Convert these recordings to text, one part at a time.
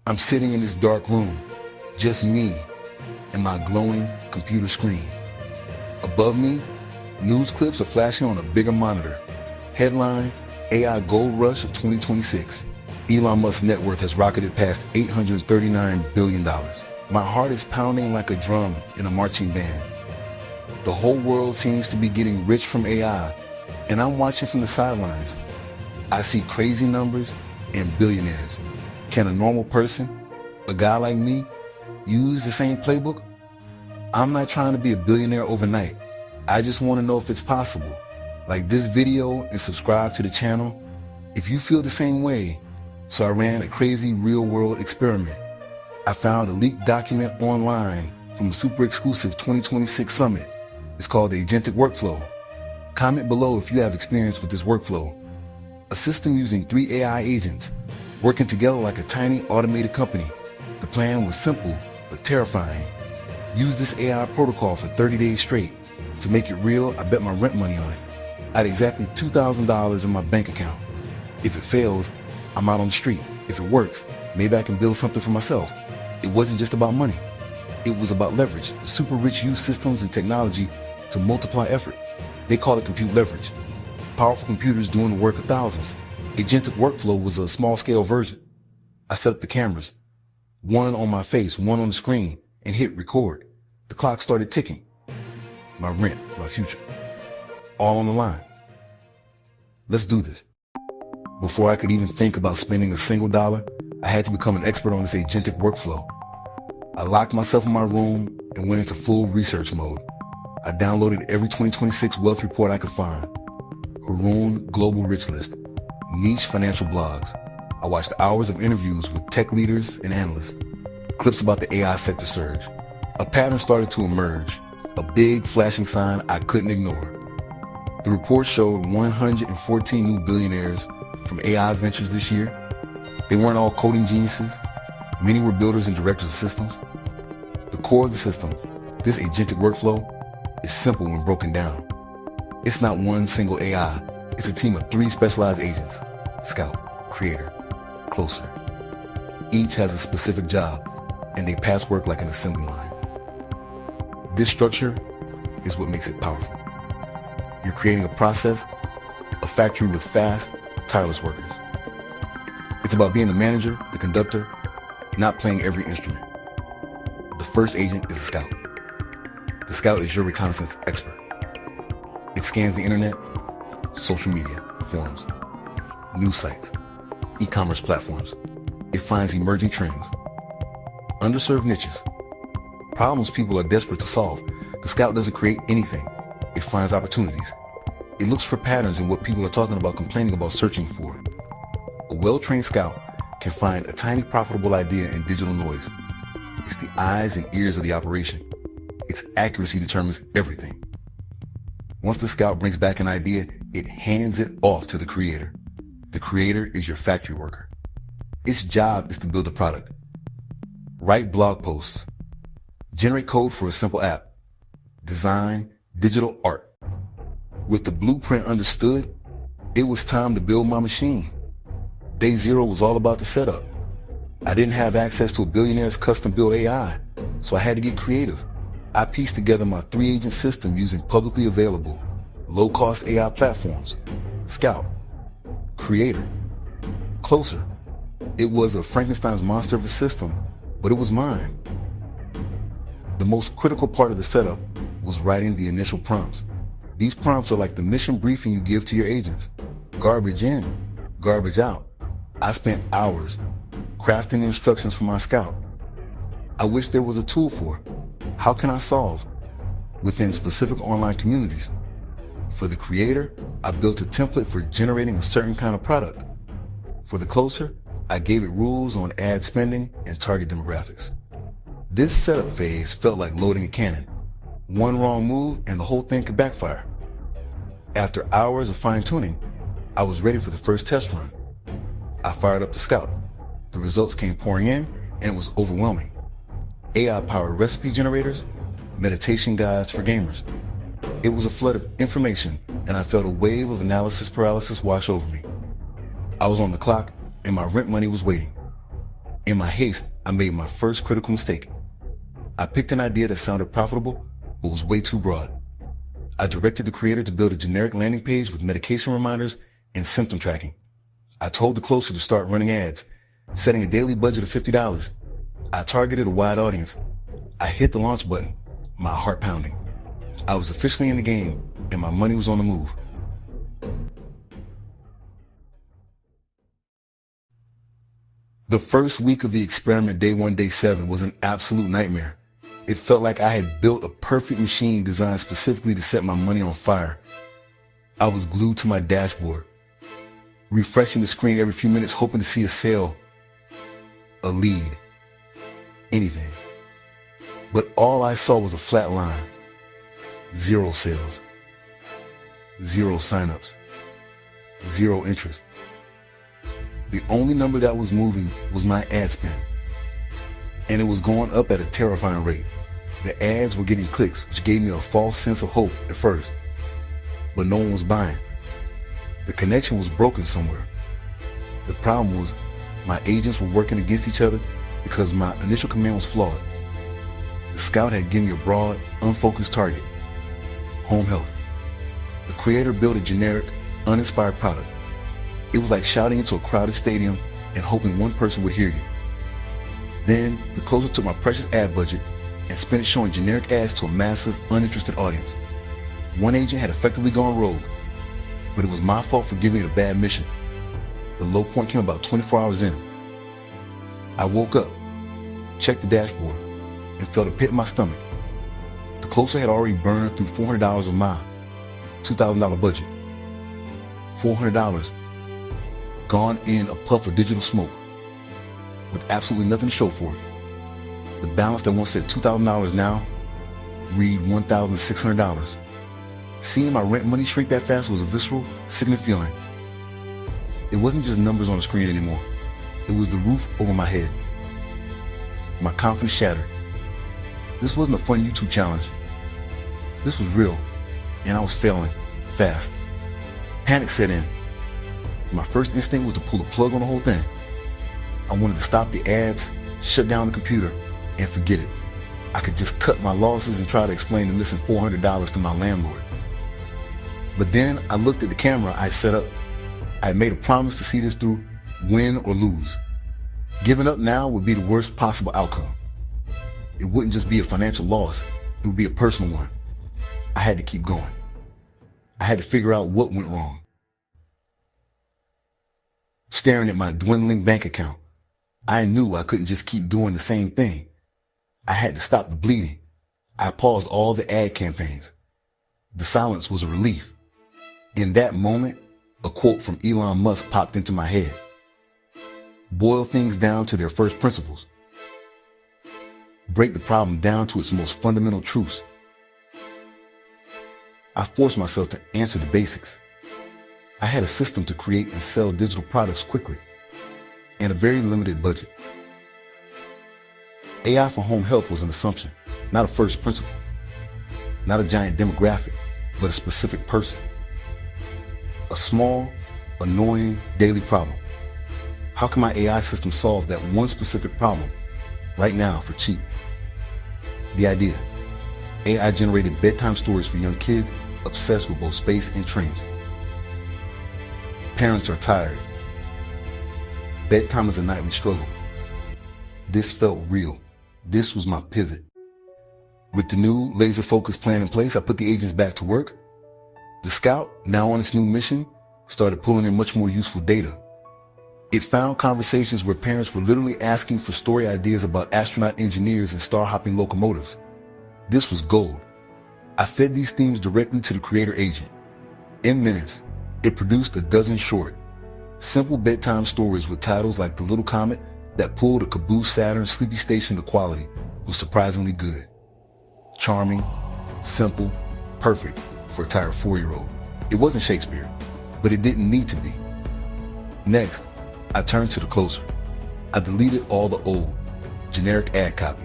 I'm sitting in this dark room, just me and my glowing computer screen. Above me, news clips are flashing on a bigger monitor. Headline, AI Gold Rush of 2026. Elon Musk's net worth has rocketed past $839 billion. My heart is pounding like a drum in a marching band. The whole world seems to be getting rich from AI, and I'm watching from the sidelines. I see crazy numbers and billionaires. Can a normal person, a guy like me, use the same playbook? I'm not trying to be a billionaire overnight. I just want to know if it's possible. Like this video and subscribe to the channel if you feel the same way. So I ran a crazy real-world experiment. I found a leaked document online from a super exclusive 2026 summit. It's called the Agentic Workflow. Comment below if you have experience with this workflow. A system using 3 AI agents working together like a tiny automated company. The plan was simple but terrifying. Use this AI protocol for 30 days straight. To make it real, I bet my rent money on it. I had exactly $2,000 in my bank account. If it fails, I'm out on the street. If it works, maybe I can build something for myself. It wasn't just about money. It was about leverage. The super rich use systems and technology to multiply effort. They call it compute leverage. Powerful computers doing the work of thousands. Agentic Workflow was a small-scale version. I set up the cameras, one on my face, one on the screen, and hit record. The clock started ticking. My rent, my future, all on the line. Let's do this. Before I could even think about spending a single dollar, I had to become an expert on this agentic workflow. I locked myself in my room and went into full research mode. I downloaded every 2026 wealth report I could find. Haroon Global Rich List, niche financial blogs. I watched hours of interviews with tech leaders and analysts, clips about the AI sector surge. A pattern started to emerge, a big flashing sign I couldn't ignore. The report showed 114 new billionaires from AI ventures this year. They weren't all coding geniuses. Many were builders and directors of systems. The core of the system, this agentic workflow, is simple when broken down. It's not one single AI. It's a team of 3 specialized agents: Scout, Creator, Closer. Each has a specific job, and they pass work like an assembly line. This structure is what makes it powerful. You're creating a process, a factory with fast, tireless workers. It's about being the manager, the conductor, not playing every instrument. The first agent is a scout. The scout is your reconnaissance expert. It scans the internet, social media, forums, news sites, e-commerce platforms. It finds emerging trends, underserved niches, problems people are desperate to solve. The scout doesn't create anything. It finds opportunities. It looks for patterns in what people are talking about, complaining about, searching for. A well-trained scout can find a tiny profitable idea in digital noise. It's the eyes and ears of the operation. Its accuracy determines everything. Once the scout brings back an idea, it hands it off to the creator. The creator is your factory worker. Its job is to build a product, write blog posts, generate code for a simple app, design digital art. With the blueprint understood, it was time to build my machine. Day 0 was all about the setup. I didn't have access to a billionaire's custom-built AI, so I had to get creative. I pieced together my 3-agent system using publicly available, low-cost AI platforms: Scout, Creator, Closer. It was a Frankenstein's monster of a system, but it was mine. The most critical part of the setup was writing the initial prompts. These prompts are like the mission briefing you give to your agents. Garbage in, garbage out. I spent hours crafting the instructions for my scout. I wish there was a tool for it. How can I solve? Within specific online communities. For the creator, I built a template for generating a certain kind of product. For the closer, I gave it rules on ad spending and target demographics. This setup phase felt like loading a cannon. One wrong move and the whole thing could backfire. After hours of fine-tuning, I was ready for the first test run. I fired up the Scout. The results came pouring in, and it was overwhelming. AI-powered recipe generators, meditation guides for gamers. It was a flood of information, and I felt a wave of analysis paralysis wash over me. I was on the clock, and my rent money was waiting. In my haste, I made my first critical mistake. I picked an idea that sounded profitable, but was way too broad. I directed the creator to build a generic landing page with medication reminders and symptom tracking. I told the closer to start running ads, setting a daily budget of $50. I targeted a wide audience. I hit the launch button, my heart pounding. I was officially in the game, and my money was on the move. The first week of the experiment, day 1, day 7, was an absolute nightmare. It felt like I had built a perfect machine designed specifically to set my money on fire. I was glued to my dashboard, refreshing the screen every few minutes, hoping to see a sale, a lead, anything. But all I saw was a flat line. 0 sales, 0 signups, 0 interest. The only number that was moving was my ad spend, and it was going up at a terrifying rate. The ads were getting clicks, which gave me a false sense of hope at first, but no one was buying. The connection was broken somewhere. The problem was my agents were working against each other because my initial command was flawed. The scout had given me a broad, unfocused target: home health. The creator built a generic, uninspired product. It was like shouting into a crowded stadium and hoping one person would hear you. Then the closer took my precious ad budget and spent it showing generic ads to a massive, uninterested audience. One agent had effectively gone rogue, but it was my fault for giving it a bad mission. The low point came about 24 hours in. I woke up, checked the dashboard, and felt a pit in my stomach. The closer had already burned through $400 of my $2,000 budget. $400 gone in a puff of digital smoke, with absolutely nothing to show for it. The balance that once said $2,000 now read $1,600. Seeing my rent money shrink that fast was a visceral, sickening feeling. It wasn't just numbers on the screen anymore. It was the roof over my head. My confidence shattered. This wasn't a fun YouTube challenge. This was real, and I was failing fast. Panic set in. My first instinct was to pull the plug on the whole thing. I wanted to stop the ads, shut down the computer, and forget it. I could just cut my losses and try to explain the missing $400 to my landlord. But then I looked at the camera I set up. I had made a promise to see this through, win or lose. Giving up now would be the worst possible outcome. It wouldn't just be a financial loss, it would be a personal one. I had to keep going. I had to figure out what went wrong. Staring at my dwindling bank account, I knew I couldn't just keep doing the same thing. I had to stop the bleeding. I paused all the ad campaigns. The silence was a relief. In that moment, a quote from Elon Musk popped into my head. Boil things down to their first principles. Break the problem down to its most fundamental truths. I forced myself to answer the basics. I had a system to create and sell digital products quickly, and a very limited budget. AI for home health was an assumption, not a first principle. Not a giant demographic, but a specific person. A small, annoying daily problem. How can my AI system solve that one specific problem right now for cheap? The idea: AI generated bedtime stories for young kids obsessed with both space and trains. Parents are tired. Bedtime is a nightly struggle. This felt real. This was my pivot. With the new laser-focused plan in place, I put the agents back to work. The scout, now on its new mission, started pulling in much more useful data. It found conversations where parents were literally asking for story ideas about astronaut engineers and star-hopping locomotives. This was gold. I fed these themes directly to the creator agent. In minutes, it produced a dozen short, simple bedtime stories with titles like The Little Comet that pulled a Caboose Saturn sleepy station to quality was surprisingly good. Charming, simple, perfect for a tired 4-year-old. It wasn't Shakespeare, but it didn't need to be. Next, I turned to the closer. I deleted all the old, generic ad copy.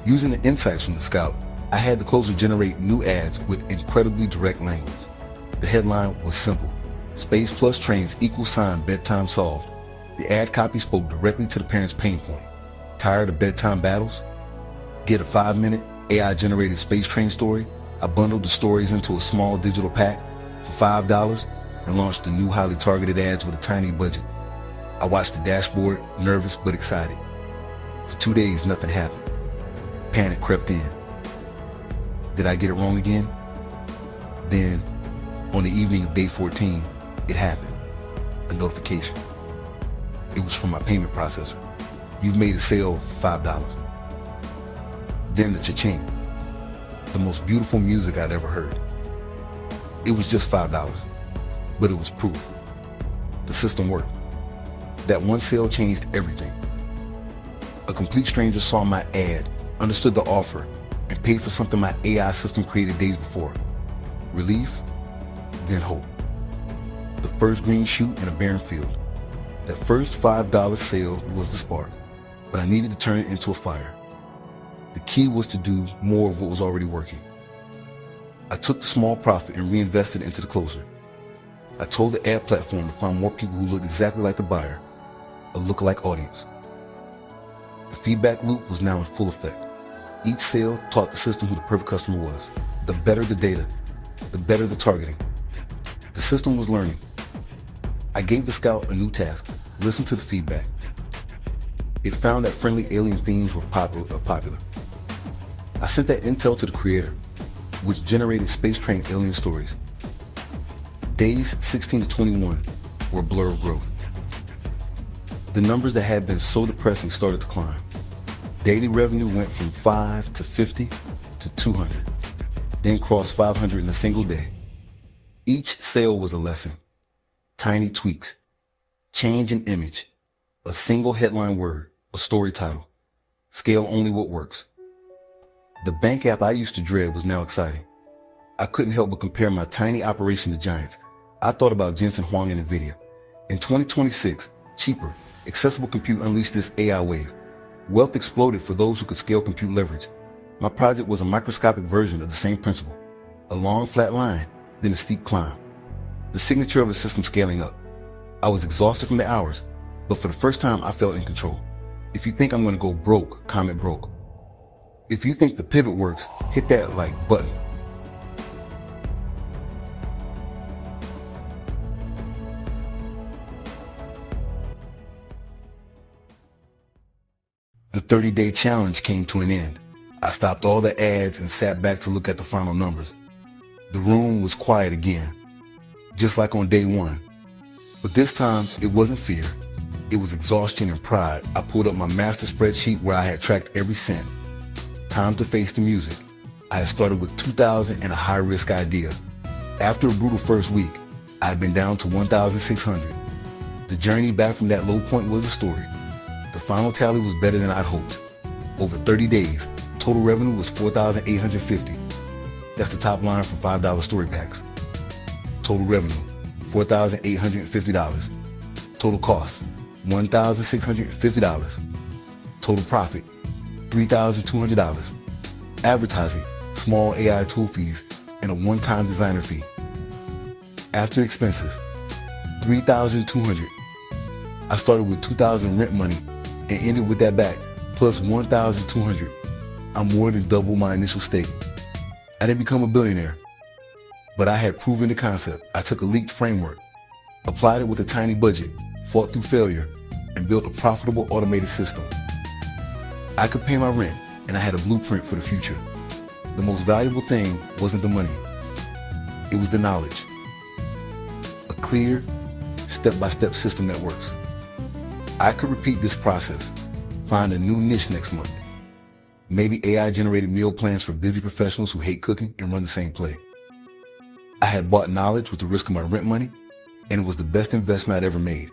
Using the insights from the scout, I had the closer generate new ads with incredibly direct language. The headline was simple: Space plus trains = bedtime solved. The ad copy spoke directly to the parent's pain point. Tired of bedtime battles? Get a 5-minute AI-generated space train story? I bundled the stories into a small digital pack for $5 and launched the new highly targeted ads with a tiny budget. I watched the dashboard, nervous but excited. For 2 days, nothing happened. Panic crept in. Did I get it wrong again? Then, on the evening of day 14, it happened. A notification. It was from my payment processor. You've made a sale for $5. Then the cha-ching. The most beautiful music I'd ever heard. It was just $5, but it was proof. The system worked. That one sale changed everything. A complete stranger saw my ad, understood the offer, and paid for something my AI system created days before. Relief, then hope. The first green shoot in a barren field. That first $5 sale was the spark, but I needed to turn it into a fire. The key was to do more of what was already working. I took the small profit and reinvested into the closer. I told the ad platform to find more people who looked exactly like the buyer, a lookalike audience. The feedback loop was now in full effect. Each sale taught the system who the perfect customer was. The better the data, the better the targeting. The system was learning. I gave the scout a new task: listen to the feedback. It found that friendly alien themes were popular. I sent that intel to the creator, which generated space train alien stories. Days 16 to 21 were a blur of growth. The numbers that had been so depressing started to climb. Daily revenue went from 5 to 50 to 200, then crossed 500 in a single day. Each sale was a lesson. Tiny tweaks, change an image, a single headline word, a story title. Scale only what works. The bank app I used to dread was now exciting. I couldn't help but compare my tiny operation to giants. I thought about Jensen Huang and NVIDIA. In 2026, cheaper, accessible compute unleashed this AI wave. Wealth exploded for those who could scale compute leverage. My project was a microscopic version of the same principle. A long flat line, then a steep climb. The signature of a system scaling up. I was exhausted from the hours, but for the first time I felt in control. If you think I'm going to go broke, comment broke. If you think the pivot works, hit that like button. The 30-day challenge came to an end. I stopped all the ads and sat back to look at the final numbers. The room was quiet again, just like on day one. But this time, it wasn't fear. It was exhaustion and pride. I pulled up my master spreadsheet where I had tracked every cent. Time to face the music. I had started with $2,000 and a high-risk idea. After a brutal first week, I had been down to $1,600. The journey back from that low point was a story. The final tally was better than I'd hoped. Over 30 days, total revenue was $4,850. That's the top line from $5 story packs. Total revenue, $4,850. Total cost, $1,650. Total profit, $3,200. Advertising, small AI tool fees, and a one-time designer fee. After expenses, $3,200. I started with $2,000 rent money and ended with that back, plus $1,200. I'm more than double my initial stake. I didn't become a billionaire, but I had proven the concept. I took a leaked framework, applied it with a tiny budget, fought through failure, and built a profitable automated system. I could pay my rent, and I had a blueprint for the future. The most valuable thing wasn't the money. It was the knowledge. A clear, step-by-step system that works. I could repeat this process, find a new niche next month. Maybe AI-generated meal plans for busy professionals who hate cooking and run the same play. I had bought knowledge with the risk of my rent money, and it was the best investment I'd ever made.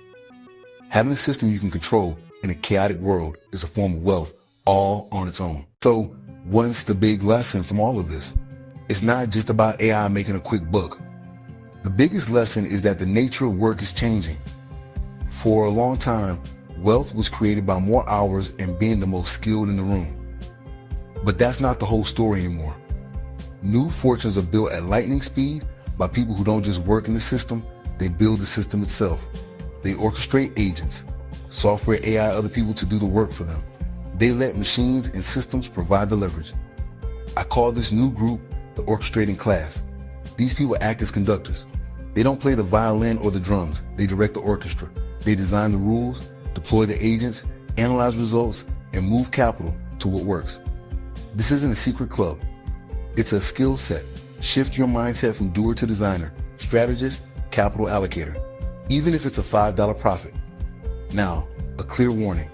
Having a system you can control in a chaotic world is a form of wealth all on its own. So, what's the big lesson from all of this? It's not just about AI making a quick buck. The biggest lesson is that the nature of work is changing. For a long time, wealth was created by more hours and being the most skilled in the room. But that's not the whole story anymore. New fortunes are built at lightning speed by people who don't just work in the system, they build the system itself. They orchestrate agents, Software AI other people to do the work for them. They let machines and systems provide the leverage. I call this new group the Orchestrating Class. These people act as conductors. They don't play the violin or the drums. They direct the orchestra. They design the rules, deploy the agents, analyze results, and move capital to what works. This isn't a secret club. It's a skill set. Shift your mindset from doer to designer, strategist, capital allocator, even if it's a $5 profit. Now, a clear warning.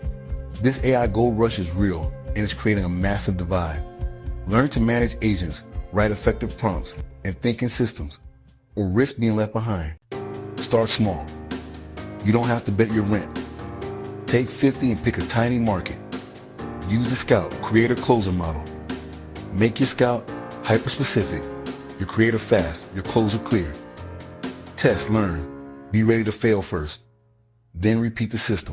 This AI gold rush is real, and it's creating a massive divide. Learn to manage agents, write effective prompts, and think in systems, or risk being left behind. Start small. You don't have to bet your rent. Take 50 and pick a tiny market. Use the Scout creator-closer model. Make your Scout hyper-specific, your creator fast, your closer clear. Test, learn. Be ready to fail first. Then repeat the system.